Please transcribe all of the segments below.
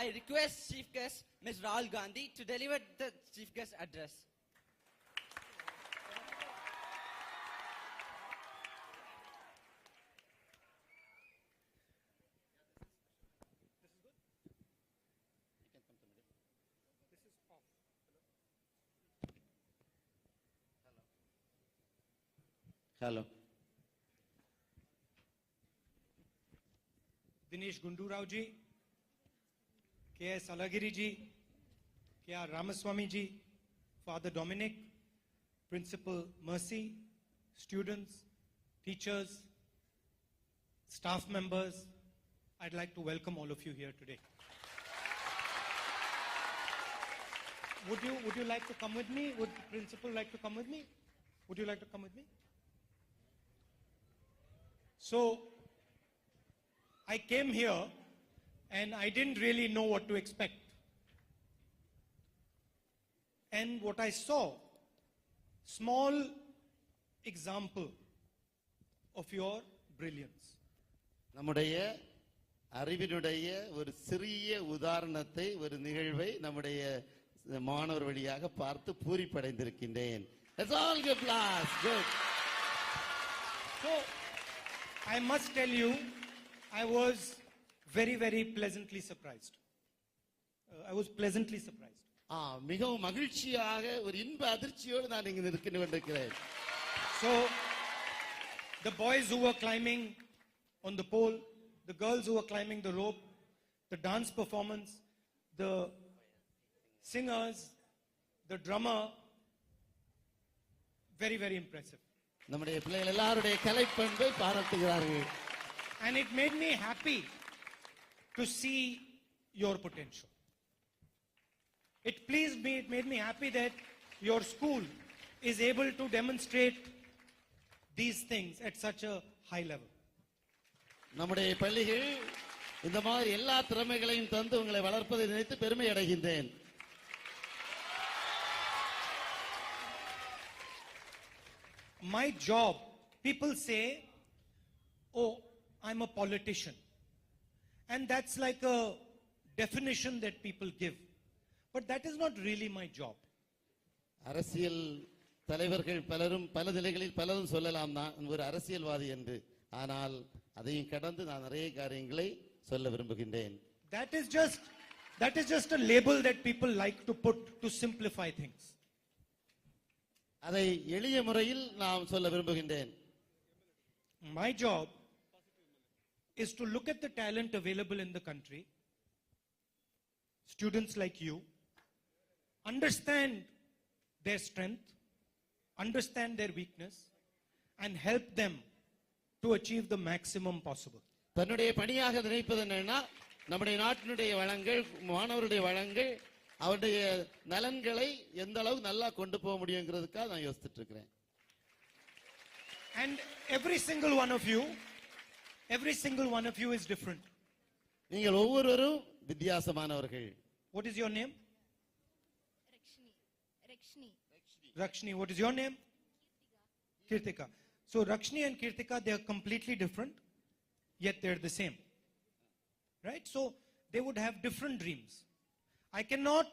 I request Chief Guest Ms. Rahul Gandhi to deliver the Chief Guest address. Hello. Dinesh Gundurao ji, K.S. Alagiri ji, K.R. Ramaswamy ji, Father Dominic, Principal Mercy, students, teachers, staff members, I'd like to welcome all of you here today. Would you like to come with me? Would the principal like to come with me? Would you like to come with me? So, I came here and I didn't really know what to expect. And what I saw, small example of your brilliance. நம்முடைய அறிவினுடைய ஒரு சிறிய உதாரணத்தை ஒரு நிகழ்வை நம்முடைய மாணவர் வழியாக பார்த்து பூரிப்படைந்திருக்கின்றேன். Let's all give applause. Good. So, I must tell you, I was very, very pleasantly surprised. I was pleasantly surprised. மிகவும் மகிழ்ச்சியாக ஒரு இன்ப அதிர்ச்சியோடு நான் இங்கு நிற்க கொண்டிருக்கிறேன். So, the boys who were climbing on the pole, the girls who were climbing the rope, the dance performance, the singers, the drummer, very, very impressive. நம்முடைய பிள்ளைகள் எல்லாருடைய கலைப்பண்பை பாராட்டுகிறார்கள். And it made me happy to see your potential. It pleased me, it made me happy that your school is able to demonstrate these things at such a high level. நம்முடைய பள்ளிகள் இந்த மாதிரி எல்லா திறமைகளையும் தந்து உங்களை வளர்ப்பதை நினைத்து பெருமை அடைகின்றேன். My job, people say, oh, I'm a politician. And that's like a definition that people give. But that is not really my job. அரசியல் தலைவர்கள் பலரும் பல நிலைகளில் பலரும் சொல்லலாம் நான் ஒரு அரசியல்வாதி என்று. ஆனால் அதையும் கடந்து நான் நிறைய காரியங்களை சொல்ல விரும்புகின்றேன். That is just a label that people like to put to simplify things. அதை எளிய முறையில் நாம் சொல்ல விரும்புகின்றேன். My job is to look at the talent available in the country, students like you, understand their strength, understand their weakness, and help them to achieve the maximum possible. தன்னுடைய பணியாக நினைப்பது என்னன்னா நம்முடைய நாட்டினுடைய வளங்கள் மாணவருடைய வளங்கள் அவருடைய நலன்களை எந்த அளவு நல்லா கொண்டு போக முடியுங்கிறதுக்காக நான் யோசிச்சுட்டு இருக்கிறேன். And every single one of you is different. நீங்கள் ஒவ்வொருவரும் வித்தியாசமானவர்கள். What is your name? Rakshni. What is your name? Kirtika. So Rakshni and Kirtika, they are completely different, yet they're the same. Right? So they would have different dreams. I cannot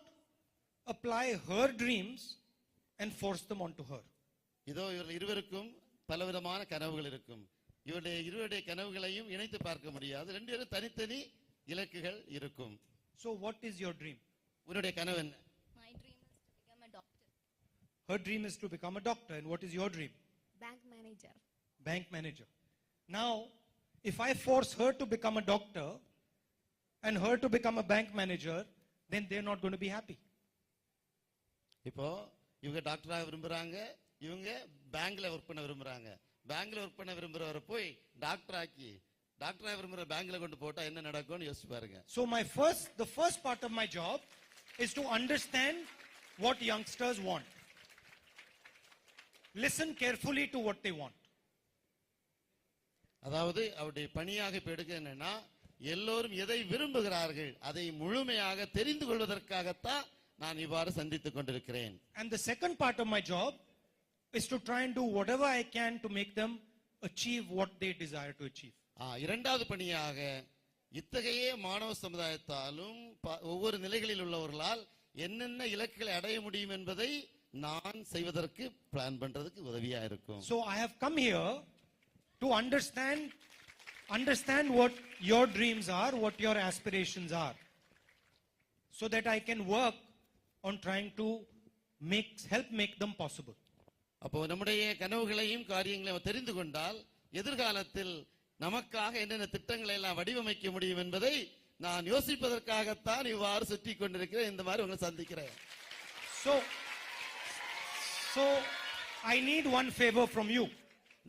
apply her dreams and force them onto her. இதோ இவர்கள் இருவருக்கும் பலவிதமான கனவுகள் இருக்கும். இவருடைய இருவருடைய கனவுகளையும் இணைத்து பார்க்க முடியாது. ரெண்டு பேரும் தனித்தனி இலக்குகள் இருக்கும். So what is your dream? உன்னுடைய கனவு என்ன? My dream is to become a doctor. Her dream is to become a doctor. And what is your dream? Bank manager. Bank manager. Now, if I force her to become a doctor and her to become a bank manager, then they're not going to be happy. இப்போ இவங்க டாக்டராக விரும்புறாங்க, இவங்க பேங்க்ல work பண்ண விரும்புறாங்க. பேங்க்ல work பண்ண விரும்புறவரை போய் டாக்டரா விரும்புற பேங்க்ல கொண்டு போட்டா என்ன நடக்கும்னு யோசிச்சு பாருங்க. So the first part of my job is to understand what youngsters want. Listen carefully to what they want. அதாவது அவருடைய பணியாக இப்ப எடுக்க என்னன்னா எல்லோரும் எதை விரும்புகிறார்கள் அதை முழுமையாக தெரிந்து கொள்வதற்காகத்தான் நான் இவ்வாறு சந்தித்துக் கொண்டிருக்கிறேன். And the second part of my job is to try and do whatever I can to make them achieve what they desire to achieve. இரண்டாவது பணியாக இத்தகைய மாணவ சமுதாயத்தாலும் ஒவ்வொரு நிலைகளில் உள்ளவர்களால் என்னென்ன இலக்குகளை அடைய முடியும் என்பதை நான் செய்வதற்கு பிளான் பண்றதுக்கு உதவியா இருக்கும். So I have come here to understand what your dreams are, what your aspirations are, so that I can work on trying to help make them possible. அப்போ நம்முடைய கனவுகளையும் காரியங்களையும் தெரிந்து கொண்டால் எதிர்காலத்தில் நமக்காக என்னென்ன திட்டங்களை எல்லாம் வடிவமைக்க முடியும் என்பதை நான் யோசிப்பதற்காகத்தான் இவ்வாறு சுற்றி கொண்டிருக்கிறேன், இந்த மாதிரி உங்களை சந்திக்கிறேன். So I need one favor from you.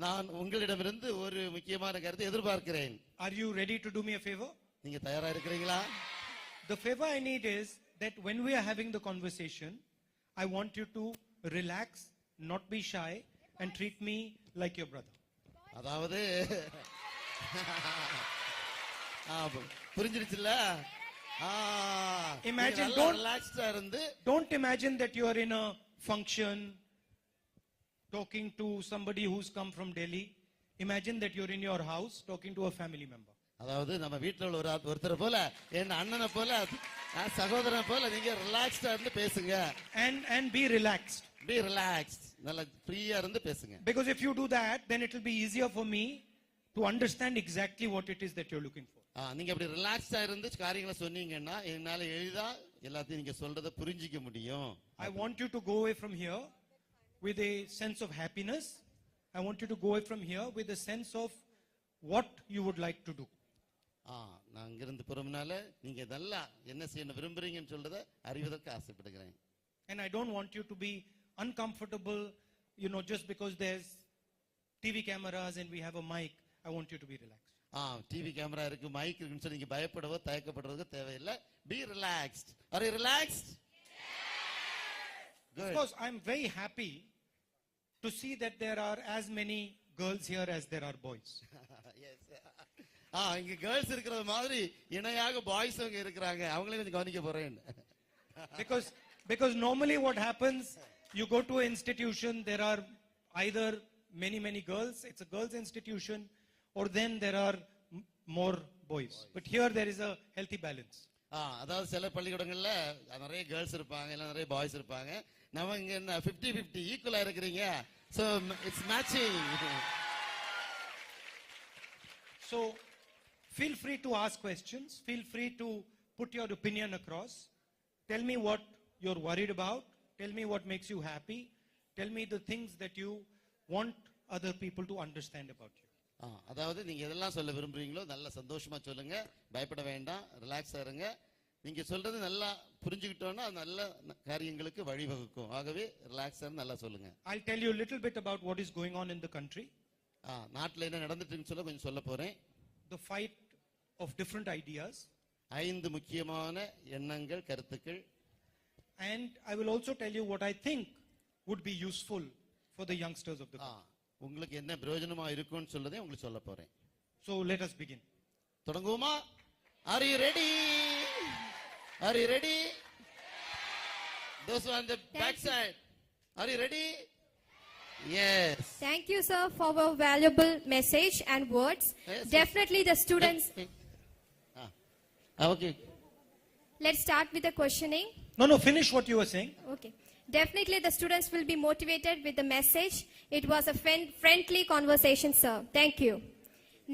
நான் உங்களிடமிருந்து ஒரு முக்கியமான கருத்தை எதிர்பார்க்கிறேன். Are you ready to do me a favor? நீங்க தயாரா இருக்கிறீங்களா? The favor I need is that when we are having the conversation, I want you to relax, not be shy, and treat me like your brother. அதாவது புரிஞ்சிருச்சுல? Imagine, don't imagine that you are in a function talking to somebody who's come from Delhi. Imagine that you're in your house talking to a family member. அதாவது நம்ம வீட்ல உள்ள ஒருத்தர் போல, என் அண்ணனை போல, சகோதரனை போல நீங்க ரிலாக்ஸ்டா இருந்து பேசுங்க. And be relaxed. Be relaxed. நல்ல ஃப்ரீயா இருந்து பேசுங்க. Because if you do that, then it will be easier for me to understand exactly what it is that you're looking for. நீங்க அப்படி ரிலாக்ஸ்டா இருந்து காரியங்களை சொன்னீங்கன்னா என்னால எளிதா எல்லாத்தையும் நீங்க சொல்றத புரிஞ்சிக்க முடியும். I want you to go away from here with a sense of happiness. I want you to go away from here with a sense of what you would like to do. நான் இங்கிருந்து போறதுனால நீங்க நல்லா என்ன செய்ய விரும்புறீங்கன்னு சொல்றத அறிவதற்கு ஆசைப்படுகிறேன். And I don't want you to be uncomfortable, just because there's TV cameras and we have a mic. I want you to be relaxed. TV camera இருக்கு, மைக் இருக்குன்னு சொல்லி நீங்க பயப்படவோ தயக்கப்படுறதுக்கு தேவையில்லை. Be relaxed. Are you relaxed? Good. Of course, I'm very happy to see that there are as many girls here as there are boys. Yes. இங்க girls இருக்கிறது மாதிரி இணையாக boys அவங்க இருக்கிறாங்க. அவங்களே கொஞ்சம் கவனிக்க போறேன். Because normally what happens, you go to an institution, there are either many girls, it's a girls institution, or then there are more boys. But here there is a healthy balance. அதாவது சில பள்ளிக்கூடங்கள்ல நிறைய girls இருப்பாங்க, இல்ல நிறைய boys இருப்பாங்க. நம்ம இங்க என்ன 50-50 ஈக்குவலா இருக்கிறீங்க. So it's matching. So feel free to ask questions, feel free to put your opinion across. Tell me what you're worried about, tell me what makes you happy, tell me the things that you want other people to understand about you. அதாவது நீங்க எதெல்லாம் சொல்ல விரும்புறீங்களோ நல்ல சந்தோஷமா சொல்லுங்க, பயப்பட வேண்டாம், ரிலாக்ஸா இருங்க. நீங்க சொல்றது நல்லா புரிஞ்சுக்கிட்டோம்னா நல்ல காரியங்களுக்கு வழிவகுக்கும். ஆகவே ரிலாக்ஸா நல்லா சொல்லுங்க. I'll tell you a little bit about what is going on in the country. நாட்டுல என்ன நடந்துட்டு இருக்குன்னு சொல்ல கொஞ்சம் சொல்ல போறேன். The fight of different ideas. 5 முக்கியமான எண்ணங்கள், கருத்துக்கள். And I will also tell you what I think would be useful for the youngsters of the country. உங்களுக்கு என்ன பிரயோஜனமா இருக்கும்னு சொல்லதே உங்களுக்கு சொல்ல போறேன். So let us begin. தொடங்குவோமா? Are you ready? Are you ready? Those on the back side. Are you ready? Yes. Thank you, sir, for our valuable message and words. Yes, Definitely the students. Okay. Let's start with the questioning. No, finish what you were saying. Okay. Definitely the students will be motivated with the message. It was a friendly conversation, sir. Thank you.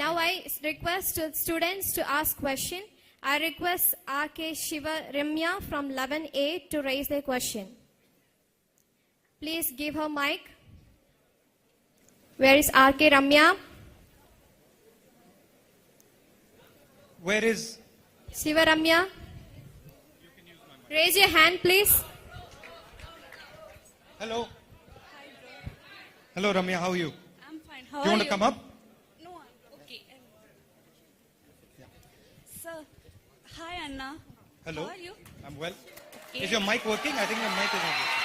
Now I request students to ask question. I request R.K. Shiva Ramya from 11A to raise their question. Please give her mic. Where is R.K. Ramya? Where is Shiva Ramya? Raise your hand, please. Hello. Hello, Ramya. How are you? I'm fine. How You are want you? to come up? No, okay. Sir, hi Anna. Hello. How are you? I'm well. Okay. Is your mic working? I think the mic is not working.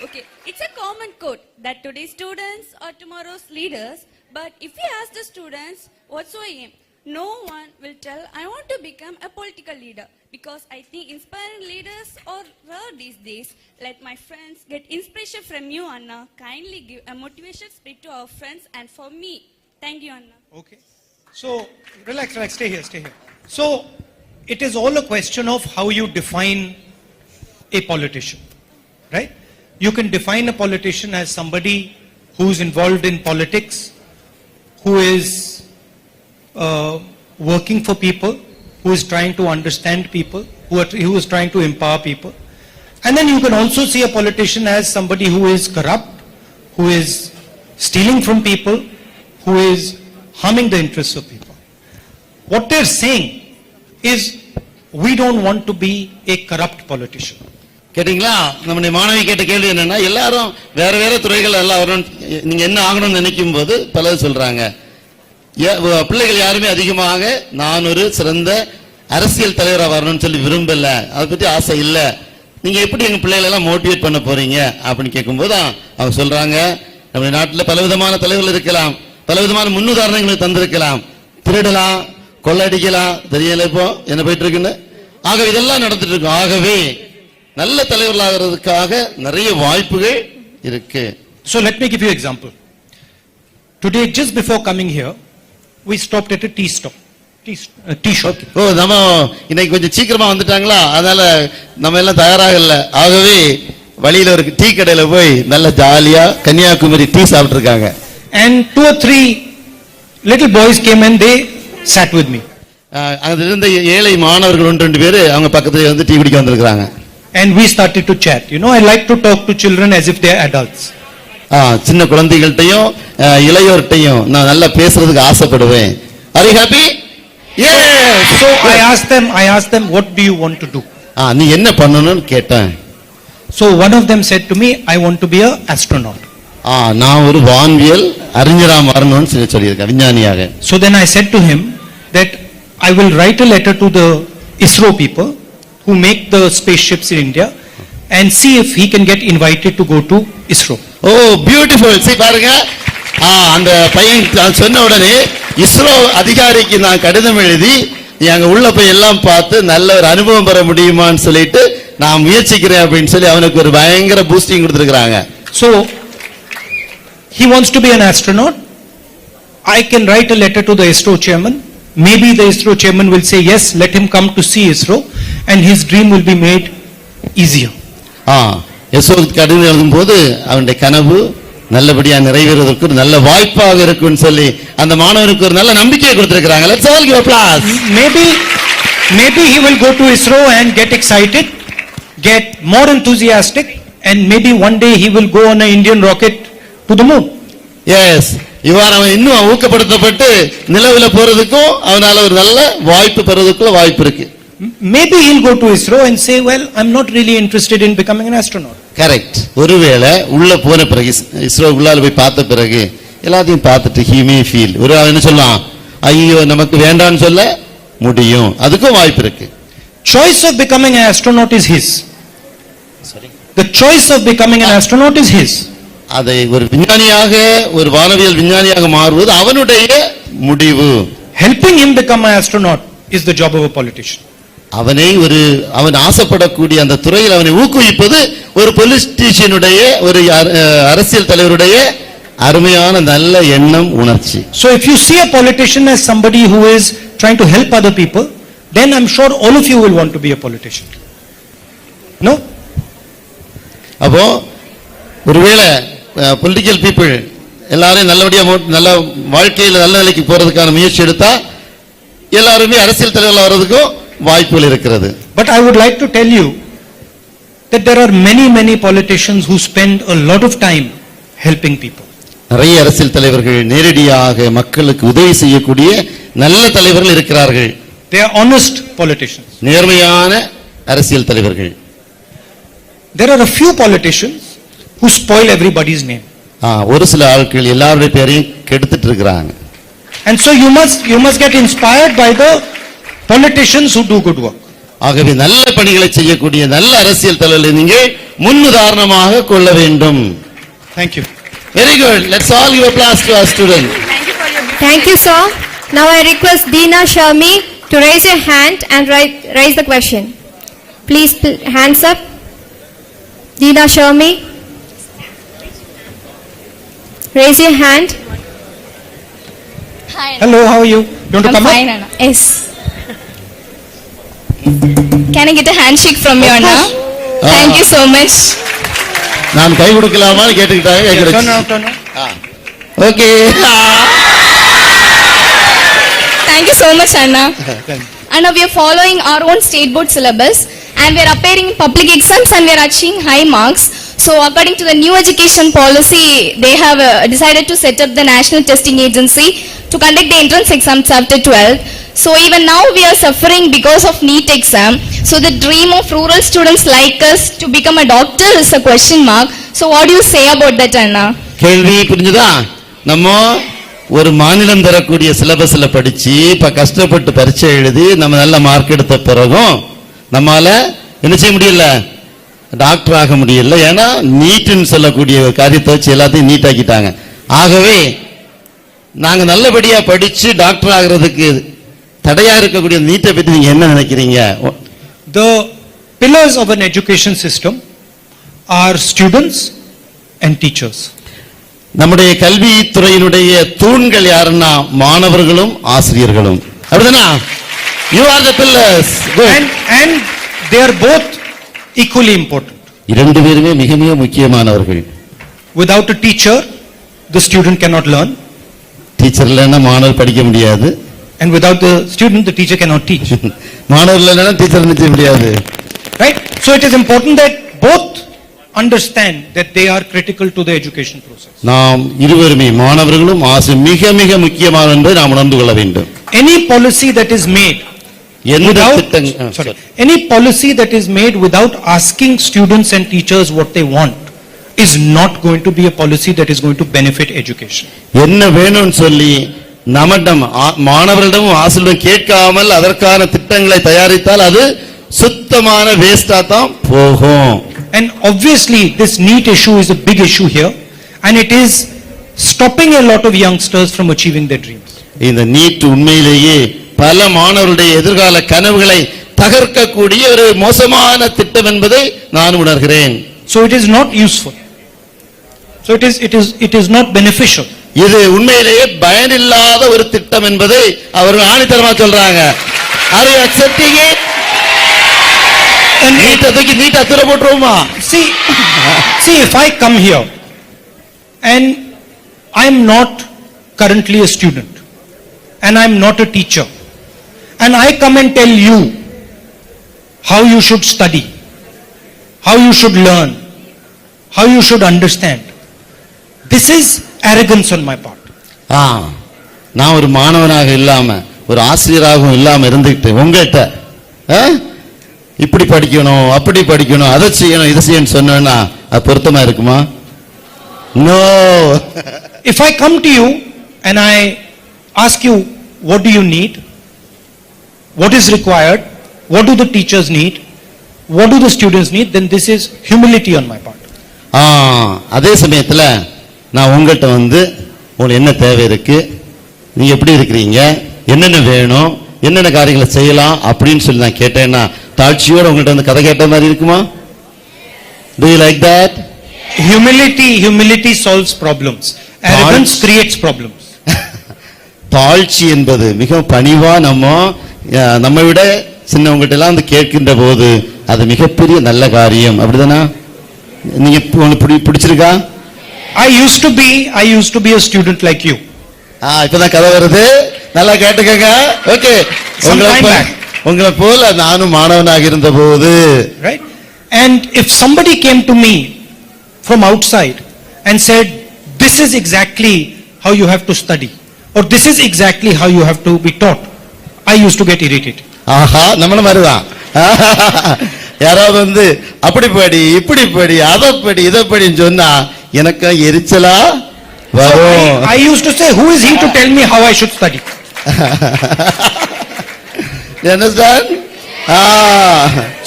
Okay, it's a common quote that today's students are tomorrow's leaders. But if we ask the students, what's your aim? No one will tell, I want to become a political leader. Because I think inspiring leaders are rare these days. Let my friends get inspiration from you, Anna. Kindly give a motivation speech to our friends and for me. Thank you, Anna. Okay. So, relax, stay here. So, it is all a question of how you define a politician, right? You can define a politician as somebody who's involved in politics, who is working for people, who is trying to understand people, who is trying to empower people. And then you can also see a politician as somebody who is corrupt, who is stealing from people, who is harming the interests of people. What they're saying is, we don't want to be a corrupt politician. கேட்டீங்களா? நம்முடைய மாணவி கேட்ட கேள்வி என்னன்னா, எல்லாரும் வேற வேற துறைகள் எல்லாம் வரணும், நீங்க என்ன ஆகணும்னு நினைக்கும் போது பலர் சொல்றாங்க. பிள்ளைகள் யாருமே அதிகமாக நான் ஒரு சிறந்த அரசியல் தலைவராக வரணும்னு சொல்லி விரும்பல, அதை பத்தி ஆசை இல்ல. நீங்க எப்படி எங்க பிள்ளைகளை எல்லாம் மோட்டிவேட் பண்ண போறீங்க அப்படின்னு கேட்கும்போது அவங்க சொல்றாங்க, நம்ம நாட்டில் பலவிதமான தலைவர்கள் இருக்கலாம், பலவிதமான முன்னுதாரணங்களை தந்திருக்கலாம், திருடலாம், கொள்ளடிக்கலாம், தெரியல இப்போ என்ன போயிட்டு இருக்குன்னு. ஆகவே இதெல்லாம் நடந்துட்டு இருக்கும். ஆகவே நல்ல தலைவர்களாகிறதுக்காக நிறைய வாய்ப்புகள் இருக்கு. So let me give you an example. Today, just before coming here, we stopped at a tea shop. ஓ, நம்ம இன்னைக்கு கொஞ்சம் சீக்கிரமா வந்துட்டாங்களா, அதனால நம்ம எல்லாம் தயாராக இல்ல. ஆகவே வழியில ஒரு டீ கடையில போய் நல்ல ஜாலியா கன்னியாகுமரி டீ சாப்பிட்டு இருக்காங்க. And 2 or 3 little boys came and they sat with me. அங்க இருந்த ஏழை மாணவர்கள் 1-2 பேர் அவங்க பக்கத்துல வந்து டீ குடிக்க வந்திருக்காங்க. And we started to chat. You know, I like to talk to children as if they are adults. சின்ன குழந்தைகள்கிட்டையும் இளையோர்கிட்டையும் நான் நல்லா பேசுறதுக்கு ஆசைப்படுவேன். Are you happy? Yes. So I asked them, what do you want to do? நீ என்ன பண்ணணும்னு கேட்டேன். So one of them said to me, I want to be an astronaut. நான் ஒரு வான்வியல் அறிஞரா மாறணும்னு சொல்லியிருக்கேன், விஞ்ஞானியாக. So then I said to him that I will write a letter to the ISRO people who make the spaceships in India and see if he can get invited to go to ISRO. Oh, beautiful. See, பாருங்க, அந்த பையன் சொன்ன உடனே இஸ்ரோ அதிகாரிக்கு நான் கடிதம் எழுதி அங்க உள்ள போய் எல்லாம் பார்த்து நல்ல ஒரு அனுபவம் பெற முடியுமான்னு சொல்லிட்டு நான் முயற்சிக்கிறேன் அப்படின்னு சொல்லி அவனுக்கு ஒரு பயங்கர பூஸ்டிங் கொடுத்திருக்காங்க. So he wants to be an astronaut. I can write a letter to the ISRO chairman. Maybe the ISRO chairman will say yes, let him come to see ISRO and his dream will be made easier. இஸ்ரோவுக்கு கடிதம் எழுதும் போது அவனுடைய கனவு நல்லபடியா நிறைவேறுவதற்கு ஒரு நல்ல வாய்ப்பாக இருக்குன்னு சொல்லி அந்த மாணவனுக்கு ஒரு நல்ல நம்பிக்கையை கொடுத்திருக்காங்க. Let's all give applause. Maybe he will go to ISRO and get excited, get more enthusiastic, and maybe one day he will go on an Indian rocket to the moon. Yes. இவ்வாறு அவன் இன்னும் ஊக்கப்படுத்தப்பட்டு நிலவுல போறதுக்கும் அவனால ஒரு நல்ல வாய்ப்பு பெறுவதற்குள்ள வாய்ப்பு இருக்கு. Maybe he'll go to ISRO and say, well, I'm not really interested in becoming an astronaut. Correct. ஒருவேளை உள்ள போன பிறகு இஸ்ரோ உள்ளால போய் பார்த்த பிறகு எல்லாத்தையும் பார்த்துட்டு he may feel ஒரு என்ன சொல்லலாம், ஐயோ நமக்கு வேண்டாம்னு சொல்ல முடியும், அதுக்கும் வாய்ப்பு இருக்கு. Choice of becoming an astronaut is his. The choice of becoming an astronaut is his. அதை ஒரு விஞ்ஞானியாக, ஒரு வானவியல் விஞ்ஞானியாக மாறுவது அவனுடைய முடிவு. Helping him become an astronaut is the job of a politician. அவன் ஆசைப்படக்கூடிய அந்த துறையில் அவனை ஊக்குவிப்பது ஒரு பொலிட்டிஷியனுடைய, ஒரு அரசியல் தலைவருடைய அருமையான நல்ல எண்ணம், உணர்ச்சி. So if you see a politician as somebody who is trying to help other people, then I'm sure all of you will want to be a politician. No? அப்போ ஒருவேளை பொலிட்டிக்கல் பீப்புள் எல்லாரும் நல்லபடியா நல்ல வாழ்க்கையில் நல்ல நிலைக்கு போறதுக்கான முயற்சி எடுத்தா எல்லாருமே அரசியல் தலைவர்களா வர்றதுக்கும் வாய்ப்புகள் இருக்கிறது. But I would like to tell you that there are many politicians who spend a lot of time helping people. நிறைய அரசியல் தலைவர்கள் நேரடியாக மக்களுக்கு உதவி செய்யக்கூடிய நல்ல தலைவர்கள் இருக்கிறார்கள். They are honest politicians. நேர்மையான அரசியல் தலைவர்கள். There are a few politicians who spoil everybody's name. ஒரு சில ஆட்கள் எல்லாருடைய பேரையும் கெடுத்துட்டு இருக்காங்க. And so you must get inspired by the politicians who do good work. ஆகவே நல்ல பணிகளை செய்யக்கூடிய நல்ல அரசியல் தலைவர்களை நீங்கள் முன்னுதாரணமாக கொள்ள வேண்டும். Thank you. Very good. Let's all give applause to our students. Thank you, sir. Now I request Deena Sharmi to raise your hand and raise the question. Please, hands up. Deena Sharmi. Raise your hand. Hi. Hello, how are you? You want to I'm come fine, up? Anna. Yes. Can I get a handshake from you, Anna? Thank you so much. நான் கை கொடுக்கலாமான்னு கேட்டுக்கிட்டாங்க Yeah, turn கேட்கல around, turn around. Okay Thank you so much, Anna. Thank you. Anna, we are following our own state board syllabus and we are appearing in public exams and we are achieving high marks. So according to the new education policy, they have decided to set up the National Testing Agency to conduct the entrance exams after 12th. So even now we are suffering because of NEET exam. So the dream of rural students like us to become a doctor is a question mark. So what do you say about that, Anna? கேள்வி புரிஞ்சுதா? நம்ம ஒரு மாநிலம் தரக்கூடிய சிலபஸ்ல படிச்சு இப்ப கஷ்டப்பட்டு பரீட்சை எழுதி நம்ம நல்ல மார்க் எடுத்த பிறகும் நம்மால என்ன செய்ய முடியல, டாக்டர் ஆக முடியல. ஏன்னா நீட்னு சொல்லக்கூடிய காரியத்தை வச்சு எல்லாத்தையும் நீட் ஆக்கிட்டாங்க. ஆகவே நாங்க நல்லபடியா படிச்சு டாக்டர் ஆகிறதுக்கு தடையா இருக்கக்கூடிய நீட்டை பத்தி நீங்க என்ன நினைக்கிறீங்க? The pillars of an education system are students and teachers. நம்முடைய கல்வித்துறையினுடைய தூண்கள் யாருன்னா மாணவர்களும் ஆசிரியர்களும். அப்படிதானா? You are the pillars. Good. And they are both equally important. இரண்டு பேருமே மிக மிக முக்கியமானவர்கள். Without a teacher, the student cannot learn. Teacher இல்லைன்னா மாணவர் படிக்க முடியாது. And without the student, the teacher cannot teach. மாணவர் இல்லைன்னா டீச்சர் நிச்சய முடியாது. Right? So it is important that both understand that they are critical to the education process. நாம் இருவருமே மாணவர்களும் ஆசிரியர் மிக மிக முக்கியமானது என்பதை நாம் உணர்ந்து கொள்ள வேண்டும். Any policy that is made எந்த any policy that is made without asking students and teachers what they want is not going to be a policy that is going to benefit education. என்ன வேணும்னு சொல்லி நம்மிடம் மாணவர்களிடமும் ஆசிரியரிடம் கேட்காமல் அதற்கான திட்டங்களை தயாரித்தால் அது சுத்தமான வேஸ்டா தான் போகும். And obviously this NEET issue is a big issue here and it is stopping a lot of youngsters from achieving their dreams. இந்த நீட் உண்மையிலேயே பல மாணவர்களுடைய எதிர்கால கனவுகளை தகர்க்கக்கூடிய ஒரு மோசமான திட்டம் என்பதை நான் உணர்கிறேன். So it is not useful. So it is not beneficial. இது உண்மையிலேயே பயனில்லாத ஒரு திட்டம் என்பதை அவர்கள் ஆணித்தரமா சொல்றாங்க. Are you accepting it? நீட் அத்துற போட்டுருவோமா? See if I come here and I am not currently a student and I am not a teacher and I come and tell you how you should study, how you should learn, how you should understand, this is arrogance on my part. நான் ஒரு மாணவனாக இல்லாம ஒரு ஆசிரியராகவும் இல்லாம இருந்துகிட்டு உங்ககிட்ட இப்படி படிக்கணும் அப்படி படிக்கணும் அதை செய்யணும் இதை செய்யணும் சொன்னா அது பொருத்தமா இருக்குமா? No. If I come to you and I ask you what do you need, what is required, what do the teachers need, what do the students need, then this is humility on my part. அதே சமயத்துல நான் உங்கள்கிட்ட உங்களுக்கு என்ன தேவை இருக்கு, நீங்க எப்படி இருக்கிறீங்க, என்னென்ன வேணும், என்னென்ன காரியங்களை செய்யலாம் அப்படின்னு சொல்லி நான் கேட்டேன்னா தாட்சியோட உங்கள்கிட்ட கதை கேட்ட மாதிரி இருக்குமா? Do you like that? Humility solves problems. Arrogance creates problems. தாழ்ச்சி என்பது மிக பணிவா நம்ம விட சின்னவங்ககிட்ட எல்லாம் கேட்கின்ற போது அது மிகப்பெரிய நல்ல காரியம். அப்படிதானா? நீங்க உங்களுக்கு பிடிச்சிருக்கா? I used to be a student like you. இப்பதான் கதை வருது, நல்லா கேட்டுக்கங்க. ஓகே, உங்களை போல நானும் மாணவனாக இருந்த போது, right? And if somebody came to me from outside and said this is exactly how you have to study or this is exactly how you have to be taught, I used to get irritated. ஆஹா, நம்மள மாதிரிதான். யாராவது அப்படி படி இப்படி படி அதை படி இதை படின்னு சொன்னா எனக்கு எரிச்சலா வரும். I used to say, who is he to tell me how I should study? You understand?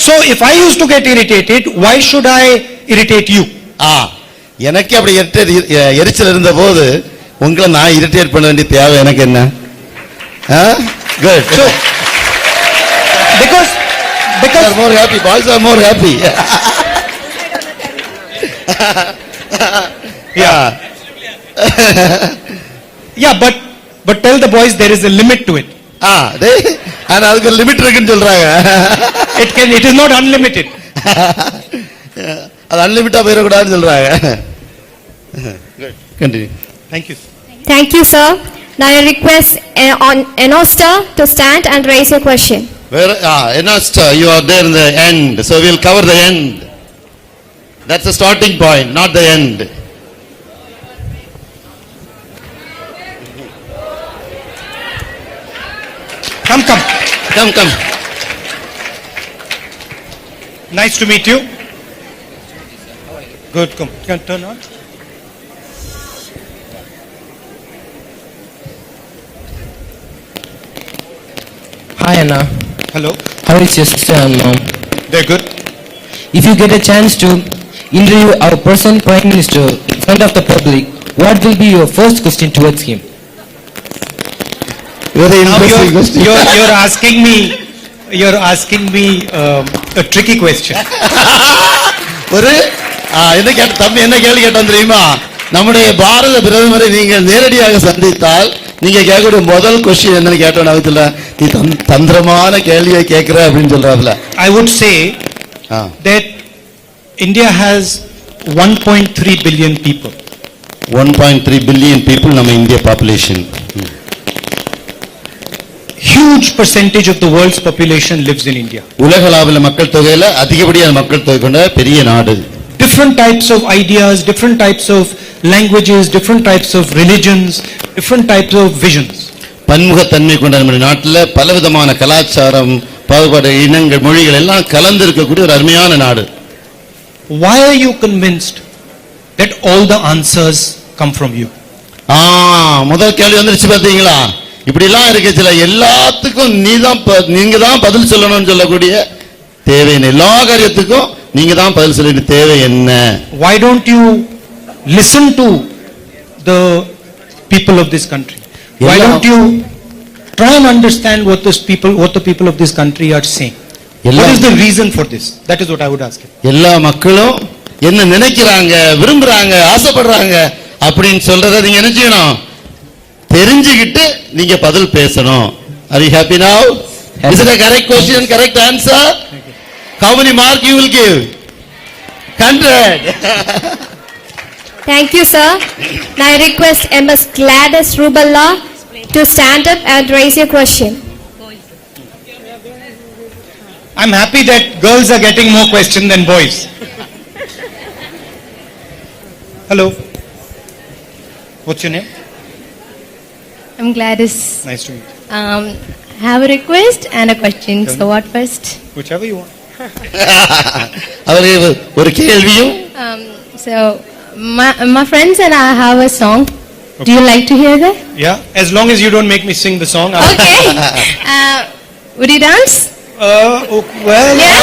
So if I used to get irritated, why should I irritate you? எனக்கு அப்படி எரிச்சல் இருந்த போது உங்களை நான் இரிட்டேட் பண்ண வேண்டிய தேவை எனக்கு என்ன? Good. So because are more happy, boys are more happy. Yeah, but But tell the boys there is a limit to it. ஆனா அதுக்கு ஒரு லிமிட் இருக்குன்னு சொல்றாங்க. It is not unlimited. அது அன்லிமிட்டா போயிடக்கூடாதுன்னு சொல்றாங்க. Continue. Thank you. Thank you, sir. Now I request Enosta to stand and raise your question. Where, Enosta, you are there in the end, so we'll cover the end. That's the starting point, not the end. Come. Nice to meet you. Good, come. Can you turn on? Hi Anna, Hello. how is your sister and mom? They're good. If you get a chance to interview our present Prime Minister in front of the public, what will be your first question towards him? Very Now interesting question. you're asking me a tricky question. ஒரு என்ன கேட்ட தம்பி என்ன கேள்வி கேட்டான் தெரியுமா? நம்முடைய பாரத பிரதமரை நீங்க நேரடியாக சந்தித்தால் நீங்க கேட்கக்கூடிய முதல் கொஸ்டின் என்னன்னு கேட்டோம் அவத்துல நீ தந்திரமான கேள்வியை கேட்கிற அப்படின்னு சொல்றாப்ல. I would say that India has 1.3 billion people. 1.3 billion people நம்ம இந்திய population. Huge percentage of the world's population lives in India. உலகளவில் மக்கள் தொகையில அதிகப்படியான மக்கள் தொகை கொண்ட பெரிய நாடு. Different types of ideas, different types of languages, different types of religions, different types of visions. பன்முகத்தன்மை கொண்ட நம்முடைய நாட்டில் பலவிதமான கலாச்சாரம், பாகுபாடு, இனங்கள், மொழிகள் எல்லாம் கலந்து இருக்கக்கூடிய ஒரு அருமையான நாடு. Why are you convinced that all the answers come from you? முதல் கேள்வி வந்துருச்சு பாத்தீங்களா? இப்படி எல்லாம் இருக்குச்சுல எல்லாத்துக்கும் நீங்க தான் பதில் சொல்லணும்னு சொல்லக்கூடிய தேவை என்ன? எல்லா காரியத்துக்கும் நீங்க தான் பதில் சொல்ல தேவை என்ன? Why don't you listen to the people of this country? Why don't you try and understand what the people of this country are saying? What is the reason for this? That is what I would ask you. எல்லா மக்களும் என்ன நினைக்கிறாங்க, விரும்புறாங்க, ஆசைப்படுறாங்க அப்படின்னு சொல்றத நீங்க என்ன செய்யணும்? தெரிஞ்சுக்கிட்டு நீங்க பதில் பேசணும். Are you happy now? Is it a correct question, correct answer? How many mark you will give? 100. Thank you, sir. Now I request MS Gladys Rubella to stand up and raise your question. I'm happy that girls are getting more questions than boys. Hello. What's your name? I'm Gladys. Nice to meet you. I have a request and a question. So what first? Whichever you want. அவருக்கு ஒரு கேள்வியும் So my friends and I have a song. Do you like to hear that? Yeah, as long as you don't make me sing the song. Okay. Would you dance? Well. Yeah.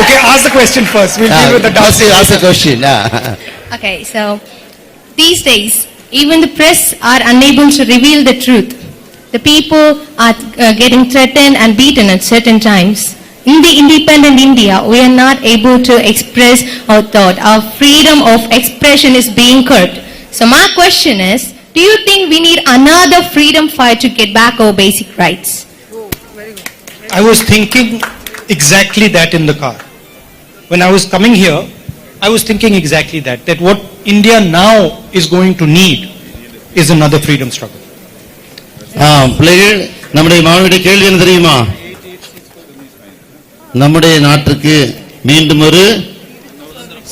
Okay, ask the question first. We'll deal with the dance. ask a question. Okay. So these days, even the press are unable to reveal the truth. The people are getting threatened and beaten at certain times. In the independent India, we are not able to express our thought. Our freedom of expression is being curbed. So my question is, do you think we need another freedom fight to get back our basic rights? I was thinking exactly that in the car. When I was coming here, I was thinking exactly that what India now is going to need is another freedom struggle. பிள்ளைகள் நம்முடைய மாணவருடைய கேள்வி என்ன தெரியுமா? நம்முடைய நாட்டுக்கு மீண்டும் ஒரு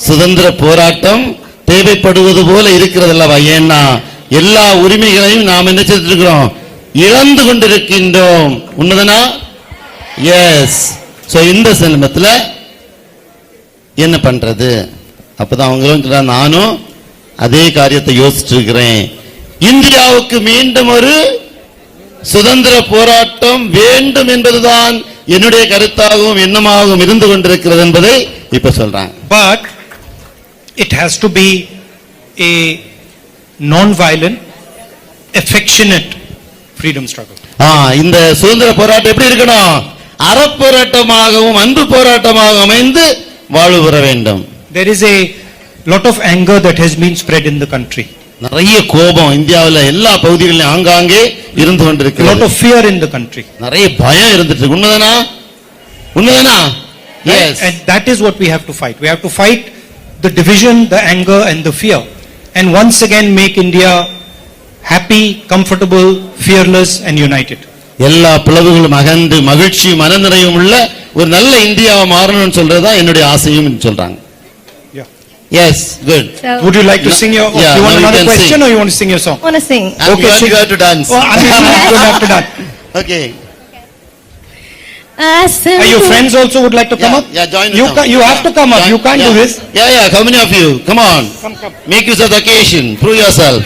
சுதந்திர போராட்டம் தேவைப்படுவது போல இருக்கிறது அல்லவா? ஏன்னா எல்லா உரிமைகளையும் நாம் என்ன செய்திருக்கிறோம்? இழந்து கொண்டிருக்கின்றோம். உண்மைதானா? எஸ். சோ இந்த சந்தர்ப்பத்தில் என்ன பண்றது? அப்பதான் அவங்களும் நானும் அதே காரியத்தை யோசிச்சு இருக்கிறேன். இந்தியாவுக்கு மீண்டும் ஒரு சுதந்திர போராட்டம் வேண்டும் என்பதுதான் என்னுடைய கருத்தாகவும் எண்ணமாகவும் இருந்து கொண்டிருக்கிறது என்பதை இப்ப சொல்றேன். But it has to be a non-violent, affectionate freedom struggle. இந்த சுதந்திர போராட்டம் எப்படி இருக்கணும்? அறப்போராட்டமாகவும் அன்பு போராட்டமாக அமைந்து வாழ்வு பெற வேண்டும். There is a lot of anger that has been spread in the country. நிறைய கோபம் இந்தியாவுல எல்லா பகுதிகளிலும் ஆங்காங்கே இருந்து A lot கொண்டிருக்கிறது. of fear in the country. நிறைய பயம் இருந்துட்டு இருக்கு. உண்மைதானா? உண்மைதானா? Right? Yes. And that is what we have to fight. We have to fight the division, the anger, and the fear. And once again make India happy, comfortable, fearless, and united. எல்லா பிளவுகளும் அகன்று மகிழ்ச்சி மனநிறைவும் உள்ள ஒரு நல்ல இந்தியாவை மாறணும்னு சொல்றதுதான் என்னுடைய ஆசையும் சொல்றாங்க. Yeah. Yes, good. So, Would you like to No- sing your? yeah, you want now you another can question, sing. or you want to sing your song? I want to sing. And Okay, you so- have to dance. Oh, I mean, you don't have to dance. Okay. Are your friends also would like to come Yeah, up? yeah, join You us now. you have to come up. Join- You can't yeah. do this. Yeah, yeah, how many of you? Come on. Come. Make use of the occasion. Prove yourself.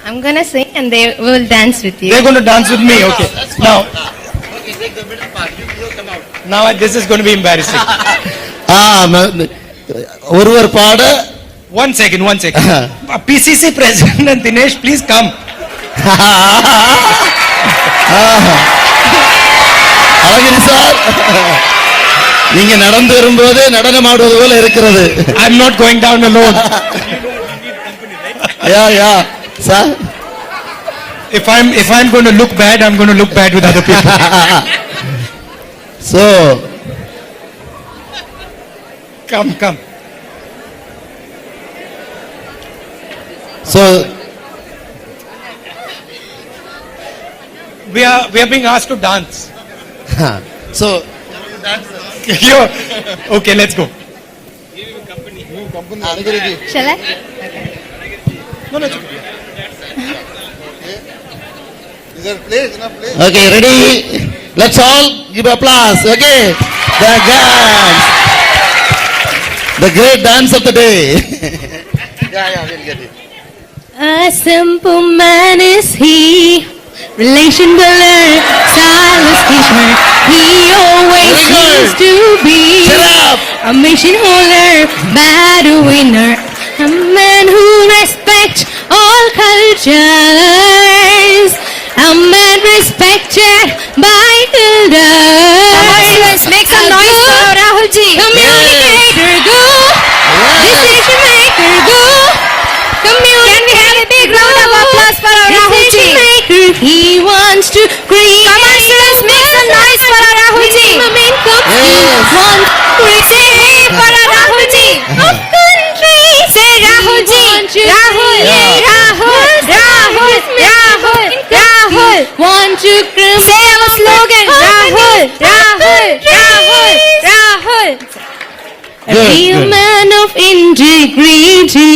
I'm going to sing and they will dance with you. They're going to dance with me. Okay. Now, Okay, take the middle part. You come out. now this is going to be embarrassing. ஒருவர் பாட One second. PCC President and Dinesh, please come. Alagiri sir நீங்க நடந்து வரும்போது நடனம் ஆடுவது போல இருக்கிறது. I'm not going down alone. Yeah sir If I'm going to look bad, I'm going to look bad with other people. So Come. So We are being asked to dance. So Okay, let's go. Shall I? No, it's okay. Okay, ready? Let's all give applause. Okay, the dance, the great dance of the day. We'll get it. A simple man is he, relation builder, stylist teacher. He always Very good. seems to be Shut up. a mission holder, bad winner, a man who respects all cultures, a man respected by elders. Make some noise for Rahul ji. Communicator, go. Decision maker, go. Can we have a big round of applause for our Rahul ji? Decision maker, he wants to create. Come on, students, make some noise for our Rahul ji. Yes. Say hey for our Rahul ji. Of country. Say Rahul ji. Rahul, Yeah. Rahul. Want to Say our slogan. Rahul. A Good, real good. man of integrity.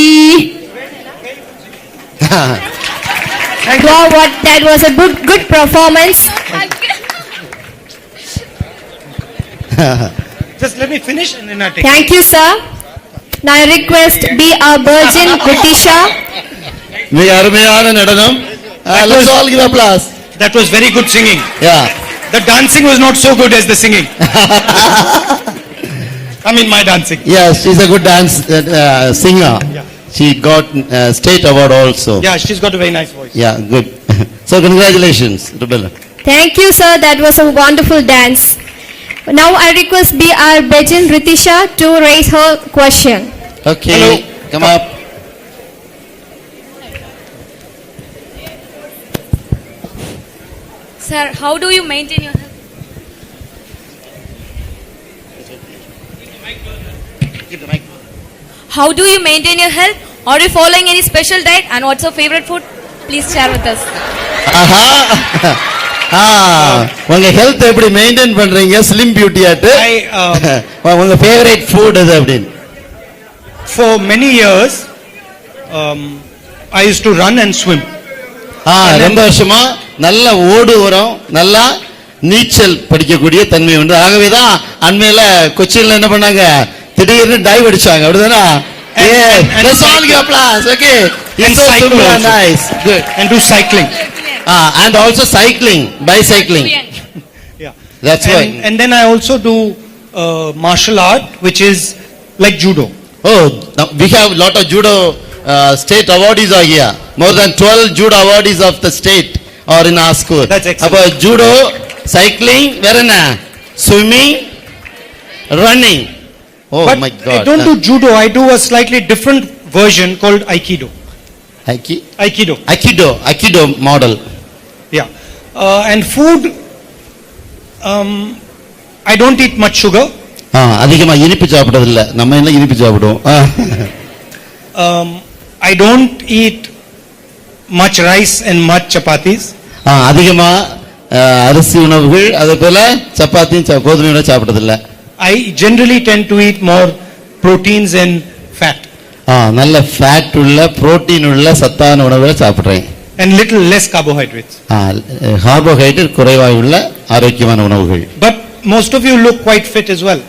Wow, that was a good performance. Just let me finish and then I take. Thank you, sir. Now I request B.R. Virgin Britisha. மிக அருமையான நடனம். Let's all give applause. That was very good singing. Yeah. The dancing was not so good as the singing. I mean, my dancing. Yes, she's a good dance singer. Yeah. She got state award also. Yeah, she's got a very nice voice. Yeah, good. So congratulations, Rubella. Thank you, sir. That was a wonderful dance. Now I request B.R. Virgin Britisha to raise her question. Okay, Hello. come up. Sir, how do you maintain your health? How do you maintain your health? Are you following any special diet? And what's your favorite food? Please share with us. ஆஹா. உங்க health எப்படி maintain பண்றீங்க slim beauty ஆட்டு உங்க favourite food எது அப்படின்னு For many years, I used to run and swim. ரொம்ப வருஷமா நல்லா ஓடு வரும் நல்லா நீச்சல் படிக்கக்கூடிய தன்மை உண்டு ஆகவேதான் அண்மையில கொச்சின்ல என்ன பண்ணாங்க திடீர்னு டைவ் அடிச்சாங்க அப்படிதானா And let's all give applause okay And it's so cycle simple and also. nice good And do cycling. and also cycling bicycling Yeah. That's why. And then I also do martial art, which is like judo. Oh, now we have lot of judo state awardees are here. More than 12 judo awardees of the state are in our school. That's excellent. About judo, cycling, வேற என்ன? Swimming, running. Oh but my I God. don't do judo. I do a slightly different version called aikido. Aikido model. Yeah. And food, I don't eat much sugar. அதிகமா இனிப்பு சாப்பிடுறதில்ல. நம்ம என்ன இனிப்பு சாப்பிடுவோம்? I don't eat much rice and much chapatis. அதிகமா அரிசி உணவுகள் அதே போல சப்பாத்தியும் கோதுமை உணவு சாப்பிடுறதில்ல. I generally tend to eat more proteins and fat. நல்ல ஃபேட் உள்ள புரோட்டீன் உள்ள சத்தான உணவுகளை சாப்பிடுறேன். And little less carbohydrates. Carbohydrate குறைவாக உள்ள ஆரோக்கியமான உணவுகள். But most of you look quite fit as well.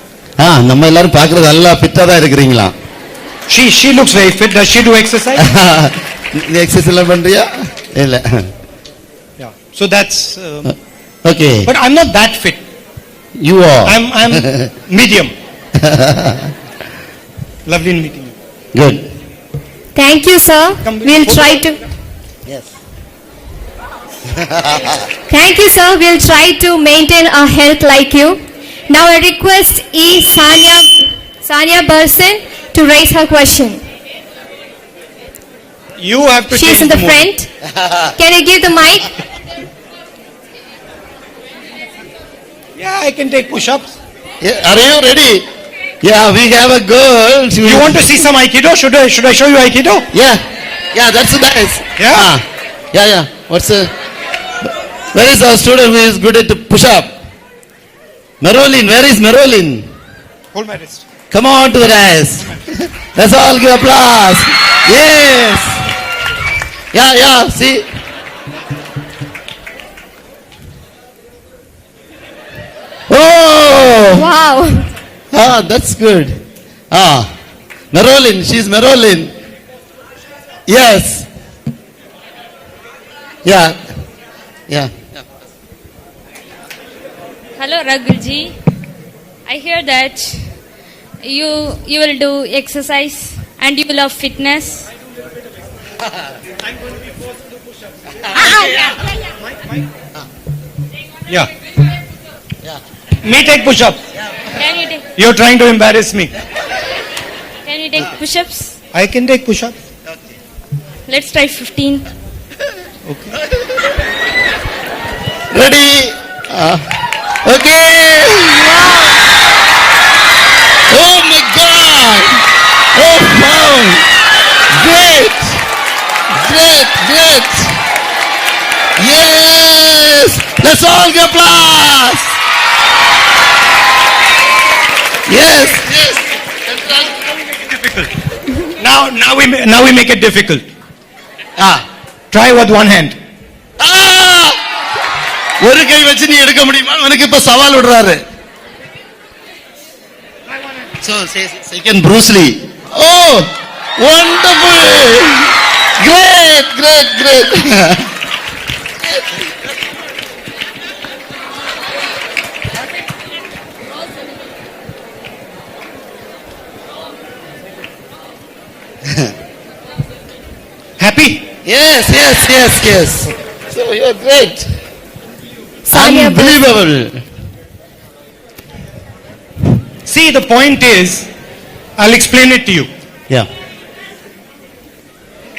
நம்ம எல்லாரும் பார்க்கிறது நல்லா ஃபிட்டா தான் இருக்கிறீங்களா? She looks very fit. Does she do exercise? நீ எக்சர்சைஸ் எல்லாம் பண்றியா? இல்ல. Yeah. So that's okay. But I'm not that fit. You are. I'm medium. Lovely meeting you. Good. Thank you, sir. We'll try to. Yes. Thank you, sir. We'll try to maintain our health like you. Now I request Sanya Burson to raise her question. You have to. She's change in the mode. front. Can you give the mic? Yeah, I can take push-ups. Yeah, are you ready? Yeah, we have a girl. You want to see some aikido? Should I show you aikido? Yeah, that's nice. Yeah? Yeah. Where is our student who is good at push up? Marolin, where is Marolin? Hold my wrist. Come on to the dais. Let's all give applause. Yes. Yeah, see. Oh. Wow. That's good. Marolin, she's Marolin. Yes. Yeah. Hello Raghulji, I hear that you will do exercise and you will have fitness. Yeah. Me take push-up. Can you take You're trying to embarrass me. push-ups? I can take push-ups. Let's try 15. Okay. Ready? Okay. Oh my God. Oh wow. Great. Yes. Let's all give applause. Yes. Now we make it difficult. Try with one hand. ஒரு கை வச்சு நீ எடுக்க முடியுமா? உனக்கு இப்ப சவால் விடுறாரு. So second Bruce Lee. Oh, wonderful. Great. Happy? Yes. So you're great. Sanya Burson. Unbelievable. See, the point is, I'll explain it to you. Yeah.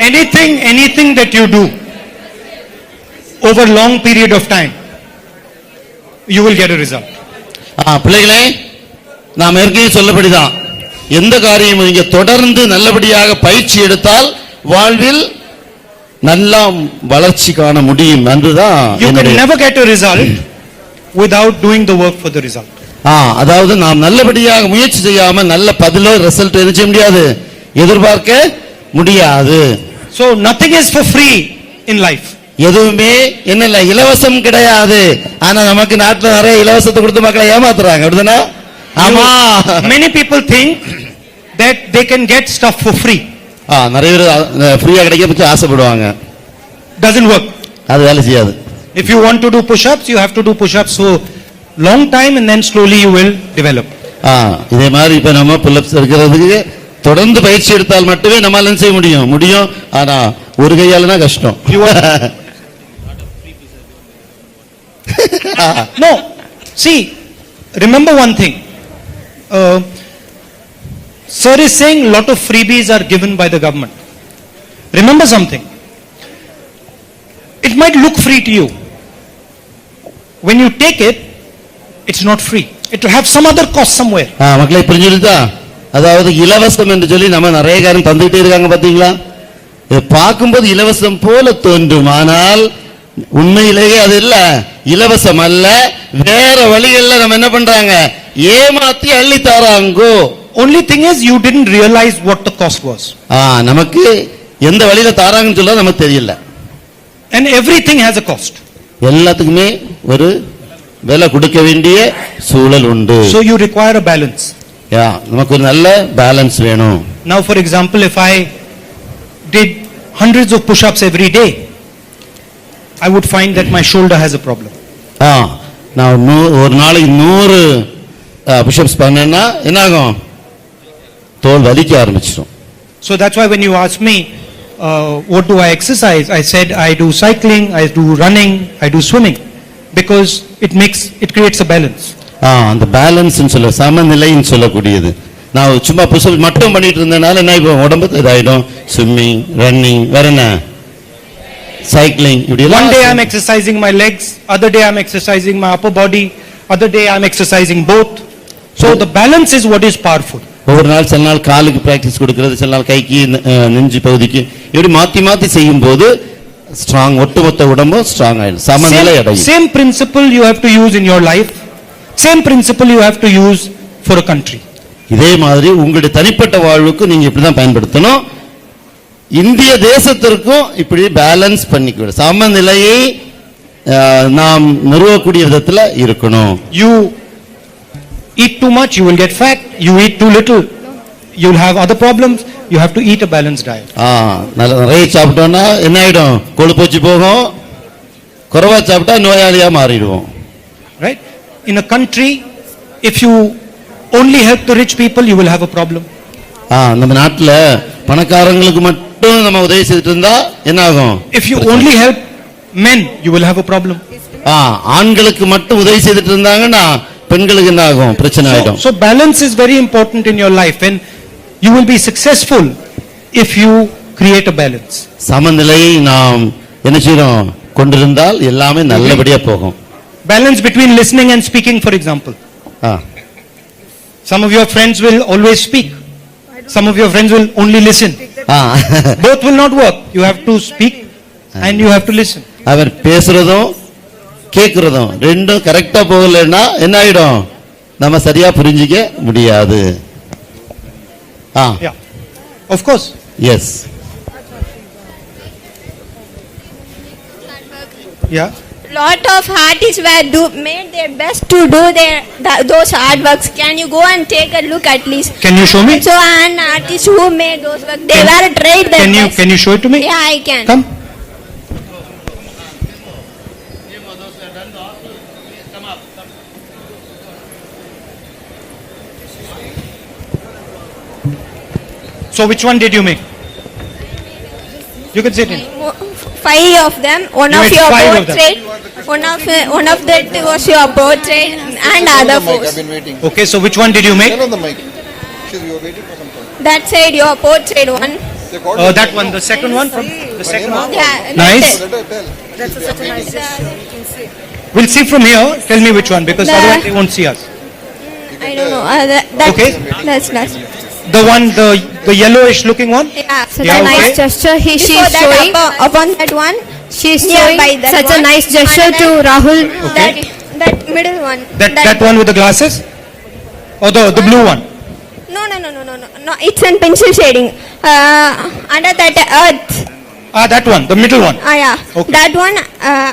Anything that you do over long period of time, you will get a result. பிள்ளைகளே, நாம் ஏற்கனவே சொல்லபடிதான் எந்த காரியமும் நீங்க தொடர்ந்து நல்லபடியாக பயிற்சி எடுத்தால் வாழ்வில் நல்ல வளர்ச்சி காண முடியும் என்றுதான். You can never get a result without doing the work for the result. அதாவது நாம் நல்லபடியாக முயற்சி செய்யாம நல்ல பதிலோ ரிசல்ட் என்ன செய்ய முடியாது, எதிர்பார்க்க முடியாது. So nothing is for free in life. எதுவுமே என்ன இல்ல இலவசம் கிடையாது. ஆனா நமக்கு நாட்டுல நிறைய இலவசத்தை கொடுத்து மக்களை ஏமாத்துறாங்க. அப்படிதானே? ஆமா. Many people think that they can get stuff for free. நிறைய பேர் ஃப்ரீயா கிடைக்க பத்தி ஆசைப்படுவாங்க. Doesn't work. அது வேலை செய்யாது. If you want to do push-ups, you have to do push-ups for long time and then slowly you will develop. இதே மாதிரி இப்ப நம்ம புல்லப்ஸ் இருக்கிறதுக்கு தொடர்ந்து பயிற்சி எடுத்தால் மட்டுமே நம்மால என்ன செய்ய முடியும். ஆனா ஒரு கையாலனா கஷ்டம். No. See, remember one thing. Sir is saying a lot of freebies are given by the government. Remember something. It might look free to you. When you take it, it's not free. It will have some other cost somewhere. மக்களை புரிஞ்சுடுதா? அதாவது இலவசம் என்று சொல்லி நம்ம நிறைய காரியம் தந்துகிட்டே இருக்காங்க பாத்தீங்களா? இது பார்க்கும்போது இலவசம் போல தோன்றும், ஆனால் உண்மையிலேயே அது இல்ல, இலவசம் அல்ல. வேற வழிகள்ல நம்ம என்ன பண்றாங்க, ஏமாத்தி அள்ளி தாராங்கோ. Only thing is you didn't realize what the cost was. நமக்கு எந்த வழியில தாராங்கன்னு சொல்ல நமக்கு தெரியல. And everything has a cost. எல்லாத்துக்குமே ஒரு விலை கொடுக்க வேண்டிய சூழல் உண்டு. So you require a balance. நமக்கு ஒரு நல்ல பேலன்ஸ் வேணும். Now for example, if I did hundreds of push-ups every day, I would find that my shoulder has a problem. நான் ஒரு நாளைக்கு 100 புஷப்ஸ் பண்ணேன்னா என்ன ஆகும், தோல் வலிக்க ஆரம்பிச்சிடும். So that's why when you ask me what do I exercise, I said I do cycling, I do running, I do swimming, because it creates a balance. அந்த பேலன்ஸ் சொல்ல சமநிலைன்னு சொல்லக்கூடியது. நான் சும்மா புஷப் மட்டும் பண்ணிட்டு இருந்தனால என்ன இப்போ உடம்பு இதாயிடும். ஸ்விம்மிங், ரன்னிங், வேற என்ன, cycling. One day I'm exercising my legs, other day I'm exercising my upper body, other day I'm exercising both. So the balance is what is powerful. ஒவ்வொரு நாள் சில நாள் காலுக்கு பிராக்டிஸ் கொடுக்கிறது, சில நாள் கைக்கு, நெஞ்சு பகுதிக்கு, இப்படி மாத்தி மாத்தி செய்யும் போது ஸ்ட்ராங், ஒட்டுமொத்த உடம்பும் ஸ்ட்ராங் ஆயிடும், சமநிலை அடையும். Same principle you have to use in your life, same principle you have to use for a country. இதே மாதிரி உங்களுடைய தனிப்பட்ட வாழ்வுக்கு நீங்க இப்படிதான் பயன்படுத்தணும். இந்திய தேசத்திற்கும் இப்படி பேலன்ஸ் பண்ணிக்கணும், சமநிலையை நாம் நிறுவக்கூடிய விதத்துல இருக்கணும். You eat too much, you will get fat. You eat too little, you will have other problems. You have to eat a balanced diet. நிறைய சாப்பிட்டோம்னா என்ன ஆயிடும், கொழுப்பு வச்சு போகும். குறைவா சாப்பிட்டா நோயாளியா மாறிடுவோம். Right? In a country, if you only help the rich people, you will have a problem. நம்ம நாட்டுல பணக்காரங்களுக்கு மட்டும் நம்ம உதவி செய்துட்டு இருந்தா என்ன ஆகும்? If you only help men, you will have a problem. ஆண்களுக்கு மட்டும் உதவி செய்துட்டு இருந்தாங்கன்னா பெண்களுக்கு என்ன ஆகும், பிரச்சனை ஆயிடும். So balance is very important in your life, and you will be successful if you create a balance. சமநிலையை நாம் என்ன செய்யறோம், கொண்டிருந்தால் எல்லாமே நல்லபடியா போகும். Balance between listening and speaking, for example. Some of your friends will always speak. Some of your friends will only listen. Both will not work. You have to speak and you have to listen. அவர் பேசுறதும் கேக்குறதும் ரெண்டும் கரெக்டா போகலன்னா என்ன ஆயிடும், நம்ம சரியா புரிஞ்சிக்க முடியாது. Yeah, of course. Yes. Yeah. Lot of artists made their best to do those artworks. Can you go and take a look at least? Can you show me? So an artist who made those work, they were tried their best. Can you show it to me? Yeah, I can. Come. So which one did you make? You can sit in. 5 of them. One You of made your 5 of them. portrait. One of that was your portrait, and other I've 4. been waiting. Okay, so which one did you make? Tell on the mic. You were waiting for some time. That side your portrait one. They called you. That one, the second one from the second one. Yeah. Nice. Let her tell. That's such a nice We'll see from here. Tell me which one, because The- otherwise they won't see us. I don't know. That's, Okay. That's. The one, the yellowish looking one. Yeah. Such Yeah, a nice okay. gesture. She's Before that, showing. upon that one. She's nearby showing that such a one. nice gesture And to then Rahul. That middle one. That one with the glasses? Or the blue one? No. It's in pencil shading. Under that earth. That one, the middle one. Yeah. Okay. That one.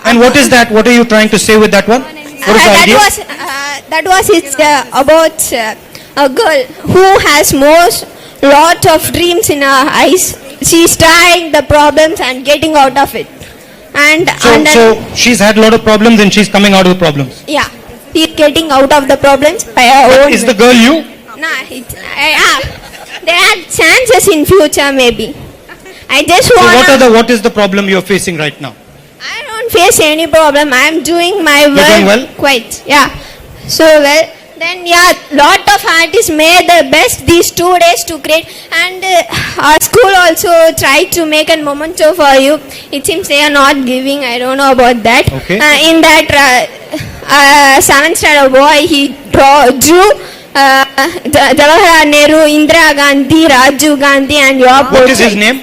And what is that? What are you trying to say with that one? What is the idea? That was it's about a girl who has lot of dreams in her eyes. She's trying the problems and getting out of it. And So she's had a lot of problems and she's coming out of the problems. yeah, she's getting out of the problems by her own. Is the girl you? Nah, there are chances in future maybe. I just So want. what is the problem you're facing right now? I don't face any problem. I'm doing my You're work doing well? quite. Yeah. So well. Then yeah, lot of artists made the best these 2 days to create, and our school also tried to make a memento for you. It seems they are not giving. I don't know about that. Okay. In that 7th standard boy, he drew Jawaharlal Nehru, Indira Gandhi, Rajiv Gandhi, and your What is his portrait. name?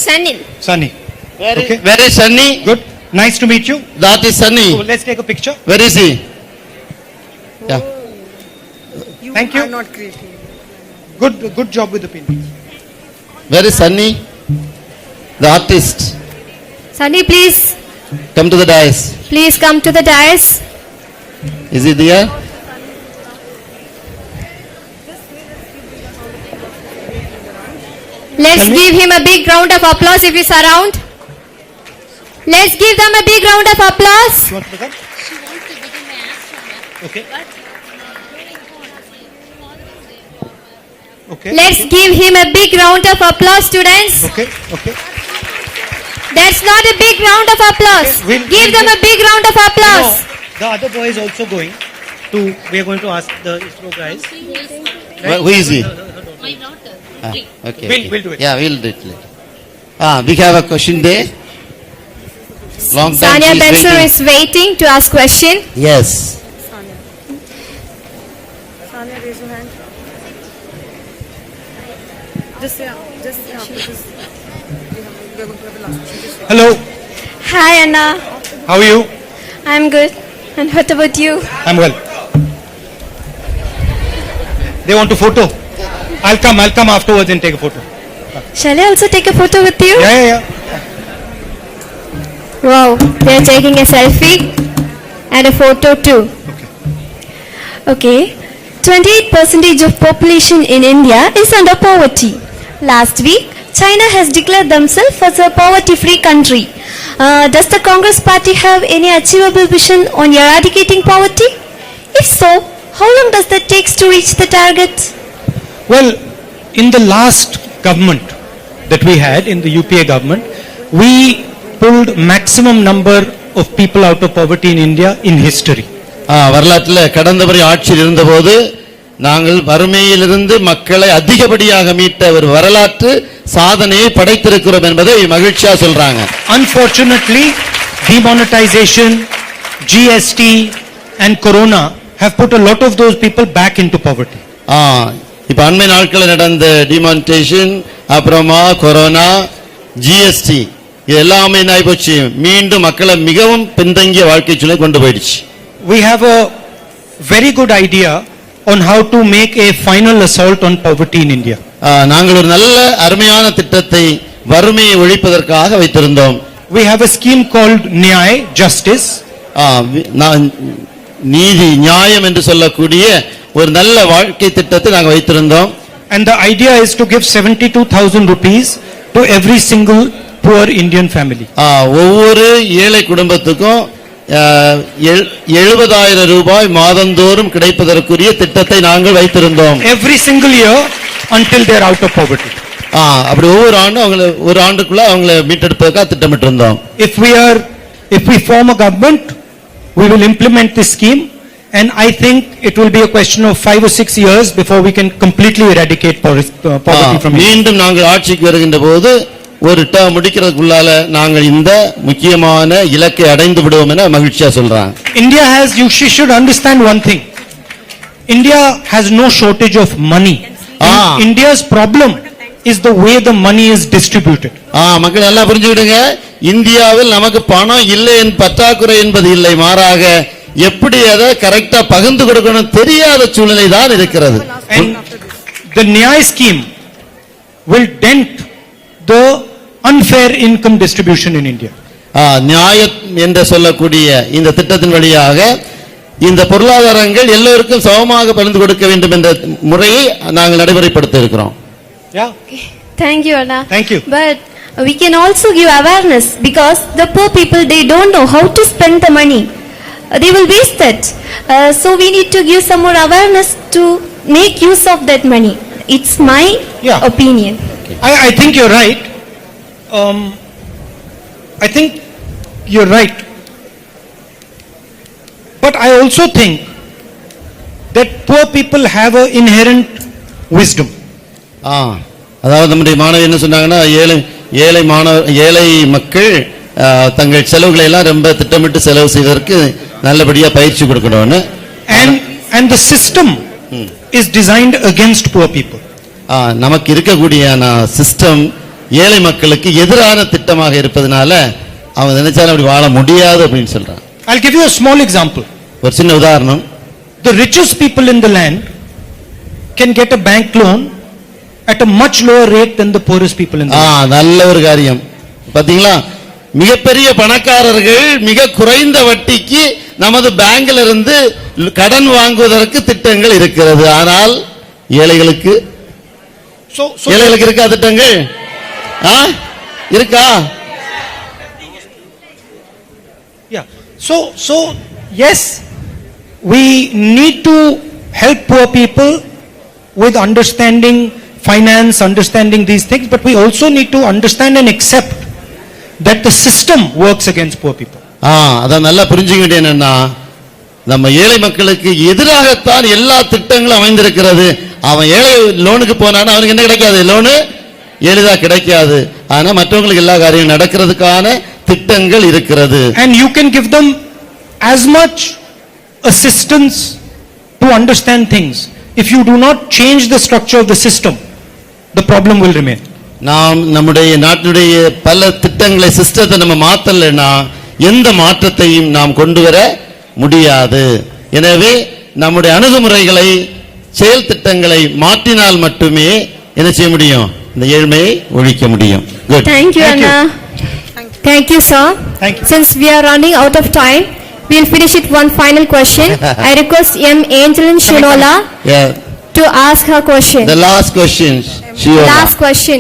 Sanil. Sunny. Very, Okay. very sunny. Good. Nice to meet you. That is sunny. So let's take a picture. Where is he? Yeah. You Thank you. are not creating. Good job with the painting. Where is Sunny? The artist. Sunny, please Come to the dais. come to the dais. Is he there? Let's give him a big round of applause if he's around. Let's give them a big round of applause. You want to come? Okay. Okay. Let's give him a big round of applause, students. Okay. Okay. That's not a big round of applause. Okay, we'll- Give them a big round of applause. No, the other boy is also going to. We are going to ask the ISRO guys. Who is he? Ah, okay. We'll do it. Yeah, we'll do it later. We have a question there. Long time Sanya she is Benson waiting. is waiting to ask question. Yes. Sanya, raise your hand. Just because we are going to have the last question. Just say. Hello. Hi Anna, How are you? I'm good. And what about you? I'm well. They want a photo. I'll come afterwards and take a photo. Shall I also take a photo with you? Yeah. Wow, they're taking a selfie and a photo too. Okay. 28% of population in India is under poverty. Last week, China has declared themselves as a poverty-free country. Does the Congress party have any achievable vision on eradicating poverty? If so, how long does that take to reach the target? Well, in the last government that we had, in the UPA government, we pulled maximum number of people out of poverty in India in history. வரலாற்றில் கடந்த முறை ஆட்சியில் இருந்தபோது நாங்கள் வறுமையிலிருந்து மக்களை அதிகப்படியாக மீட்ட ஒரு வரலாற்று சாதனையை படைத்திருக்கிறோம் என்பதை மகிழ்ச்சியா சொல்றாங்க. Unfortunately, demonetization, GST and Corona have put a lot of those people back into poverty. இப்ப அண்மை நாட்களில் நடந்த டிமானிட்டேஷன், அப்புறமா கொரோனா, ஜிஎஸ்டி இது எல்லாமே என்ன ஆகி போச்சு, மீண்டும் மக்களை மிகவும் பின்தங்கிய வாழ்க்கை சூழலை கொண்டு போயிடுச்சு. We have a very good idea on how to make a final assault on poverty in India. நாங்கள் ஒரு நல்ல அருமையான திட்டத்தை வறுமையை ஒழிப்பதற்காக வைத்திருந்தோம். We have a scheme called Nyay, Justice. நீதி நியாயம் என்று சொல்லக்கூடிய ஒரு நல்ல வாழ்க்கை திட்டத்தை நாங்கள் வைத்திருந்தோம். And the idea is to give 72,000 rupees to every single poor Indian family. ஒவ்வொரு ஏழை குடும்பத்துக்கும் 70,000 ரூபாய் மாதந்தோறும் கிடைப்பதற்குரிய திட்டத்தை நாங்கள் வைத்திருந்தோம். Every single year until they are out of poverty. அப்படி ஒவ்வொரு ஆண்டும் அவங்களை ஒரு ஆண்டுக்குள்ள அவங்களை மீட்டெடுப்பதற்காக திட்டமிட்டிருந்தோம். If we form a government, we will implement this scheme, and I think it will be a question of 5 or 6 years before we can completely eradicate poverty from India. மீண்டும் நாங்கள் ஆட்சிக்கு வருகின்ற போது ஒரு டேர்ம் முடிக்கிறதுக்குள்ளால நாங்கள் இந்த முக்கியமான இலக்கை அடைந்து விடுவோம் என மகிழ்ச்சியா சொல்றாங்க. You should understand one thing. India has no shortage of money. India's problem is the way the money is distributed. மக்கள் நல்லா புரிஞ்சுக்கிடுங்க, இந்தியாவில் நமக்கு பணம் இல்லை பற்றாக்குறை என்பது இல்லை, மாறாக எப்படி அதை கரெக்டா பகிர்ந்து கொடுக்கணும் தெரியாத சூழ்நிலை தான் இருக்கிறது. And the Nyay scheme will dent the unfair income distribution in India. நியாயம் என்று சொல்லக்கூடிய இந்த திட்டத்தின் வழியாக இந்த பொருளாதாரங்கள் எல்லோருக்கும் சமமாக பகிர்ந்து கொடுக்க வேண்டும் என்ற முறையை நாங்கள் நடைமுறைப்படுத்த இருக்கிறோம். Thank you, Anna. Thank you. But we can also give awareness, because the poor people, they don't know how to spend the money. They will waste that. So we need to give some more awareness to make use of that money. It's my opinion. I think you're right. I think you're right. But I also think that poor people have an inherent wisdom. அதாவது நம்முடைய மாணவி என்ன சொன்னாங்கன்னா ஏழை மக்கள் தங்கள் செலவுகளை எல்லாம் ரொம்ப திட்டமிட்டு செலவு செய்வதற்கு நல்லபடியா பயிற்சி கொடுக்கணும்னு. And the system is designed against poor people. நமக்கு இருக்கக்கூடிய சிஸ்டம் ஏழை மக்களுக்கு எதிரான திட்டமாக இருப்பதனால அவங்க நினைச்சாலும் அப்படி வாழ முடியாது அப்படின்னு சொல்றாங்க. I'll give you a small example. ஒரு சின்ன உதாரணம். The richest people in the land can get a bank loan at a much lower rate than the poorest people in the land. நல்ல ஒரு காரியம். பாத்தீங்களா, மிகப்பெரிய பணக்காரர்கள் மிக குறைந்த வட்டிக்கு நமது பேங்க்ல இருந்து கடன் வாங்குவதற்கு திட்டங்கள் இருக்கிறது. ஆனால் ஏழைகளுக்கு இருக்கா திட்டங்கள்? இருக்கா? Yeah. So yes, we need to help poor people with understanding finance, understanding these things, but we also need to understand and accept that the system works against poor people. அதான் நல்லா புரிஞ்சுக்க வேண்டியது என்னன்னா, நம்ம ஏழை மக்களுக்கு எதிராகத்தான் எல்லா திட்டங்களும் அமைந்திருக்கிறது. அவன் ஏழை லோனுக்கு போனானா அவனுக்கு என்ன கிடைக்காது? லோனு எளிதா கிடைக்காது. ஆனா மற்றவங்களுக்கு எல்லா காரியம் நடக்கிறதுக்கான திட்டங்கள் இருக்கிறது. And you can give them as much assistance to understand things. If you do not change the structure of the system, the problem will remain. நாம் நம்முடைய நாட்டுடைய பல திட்டங்களை சிஸ்டத்தை நம்ம மாத்தலைன்னா எந்த மாற்றத்தையும் நாம் கொண்டு வர முடியாது. எனவே நம்முடைய அணுகுமுறைகளை செயல் திட்டங்களை மாற்றினால் மட்டுமே என்ன செய்ய முடியும்? இந்த ஏழ்மையை ஒழிக்க முடியும். Good. Thank you, Anna. Thank you, sir. Thank you. Since we are running out of time, we'll finish it one final question. I request M. Angeline Shinola to ask her question. The last question, Shiola. Last question.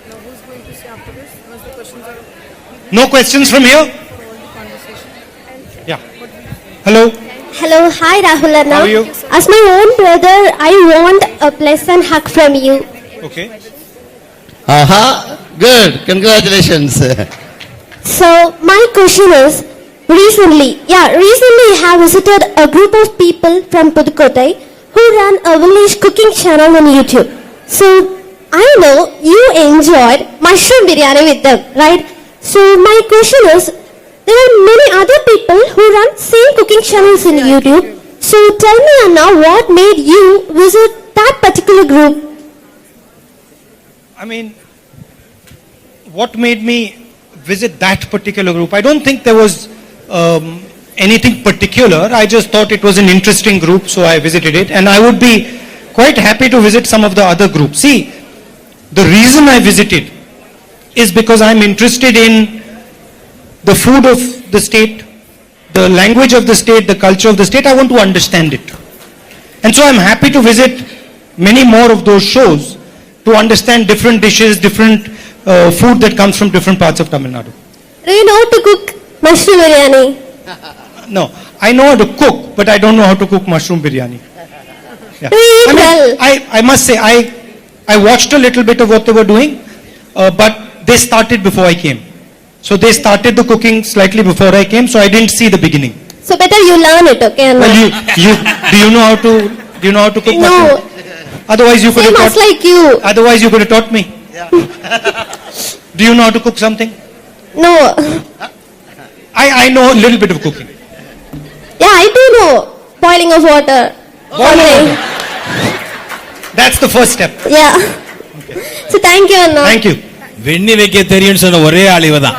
Now who's going to say after this? Once the questions are No questions from here? Yeah. Hello. Hello, hi Rahul Anna. How are you? As my own brother, I want a pleasant hug from you. Okay. Good. Congratulations. So my question is, recently I have visited a group of people from Pudukkottai who run a village cooking channel on YouTube. So I know you enjoyed mushroom biryani with them, right? So my question is, there are many other people who run same cooking channels in YouTube. So tell me Anna, what made you visit that particular group? I mean, what made me visit that particular group? I don't think there was anything particular. I just thought it was an interesting group, so I visited it. And I would be quite happy to visit some of the other groups. See, the reason I visited is because I'm interested in the food of the state, the language of the state, the culture of the state. I want to understand it. And so I'm happy to visit many more of those shows to understand different dishes, different food that comes from different parts of Tamil Nadu. Do you know how to cook mushroom biryani? No, I know how to cook, but I don't know how to cook mushroom biryani. Yeah. Do you eat well? I must say, I watched a little bit of what they were doing, but they started before I came. So they started the cooking slightly before I came, so I didn't see the beginning. So better you learn it, okay? Anna? Well, do you know how to cook No. mushroom? Otherwise you could Same have as taught. like you. Otherwise you could have taught me. Do you know how to cook something? No. I know a little bit of cooking. Yeah, I do know. Boiling of water. Something. That's the first step. Yeah. So thank you, Anna. Thank you. வெண்ணி வைக்க தெரியும்னு சொன்ன ஒரே ஆள் இவதான்.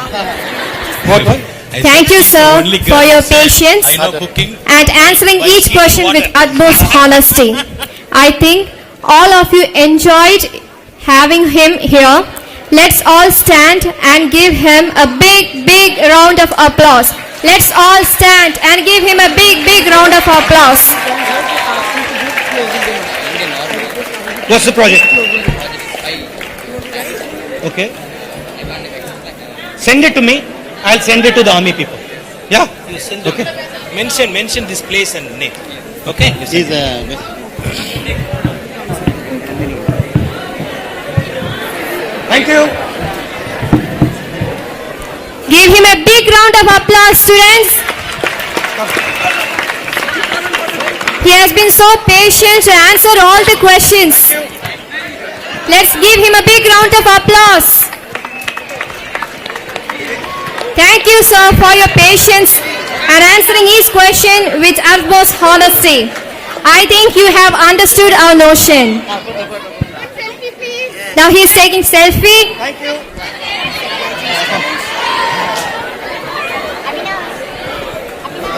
Thank you, sir, for your patience I know cooking. and answering each question with utmost honesty. I think all of you enjoyed having him here. Let's all stand and give him a big, big round of applause. Let's all stand and give him a big, big round of applause. What's the project? Okay. Send it to me. I'll send it to the army people. Yeah? Okay. Mention this place and name. Okay? He's Thank Thank you. Give him a big round of applause, students. He has been so patient to answer all the questions. Let's give him a big round of applause. Thank you, sir, for your patience and answering each question with utmost honesty. I think you have understood our notion. Now he is taking selfie. Thank you.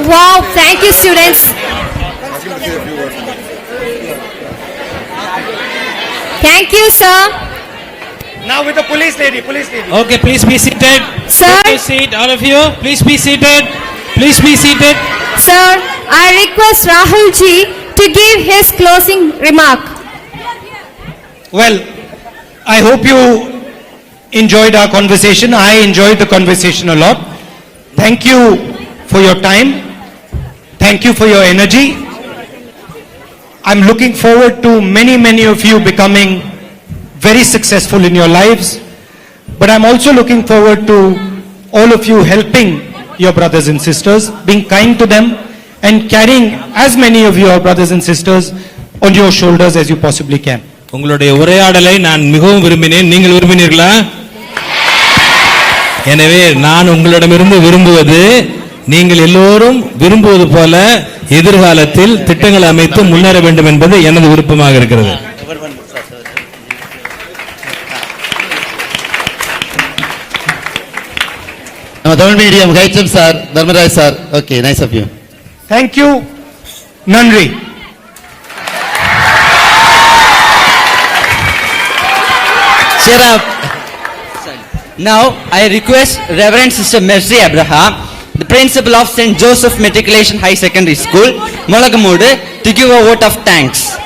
Wow, thank you, students. Thank you, sir. Now with the police lady. Okay, please be seated. Sir. Take a seat, all of you. Please be seated. Please be seated. Sir, I request Rahul ji to give his closing remark. Well, I hope you enjoyed our conversation. I enjoyed the conversation a lot. Thank you for your time. Thank you for your energy. I'm looking forward to many of you becoming very successful in your lives. But I'm also looking forward to all of you helping your brothers and sisters, being kind to them, and carrying as many of your brothers and sisters on your shoulders as you possibly can. உங்களுடைய உரையாடலை நான் மிகவும் விரும்பினேன். நீங்கள் விரும்பினீர்களா? எனவே நான் உங்களிடமிருந்து விரும்புவது நீங்கள் எல்லோரும் விரும்புவது போல எதிர்காலத்தில் திட்டங்கள் அமைத்து முன்னேற வேண்டும் என்பது எனது விருப்பமாக இருக்கிறது. Tamil medium, HM sir, Dharmaraj sir. Okay, nice of you. Thank you. Nandri. Cheer up. Now, I request Reverend Sister Mercy Abraham, the principal of St. Joseph Matriculation High Secondary School, Molagamudu, to give a vote of thanks.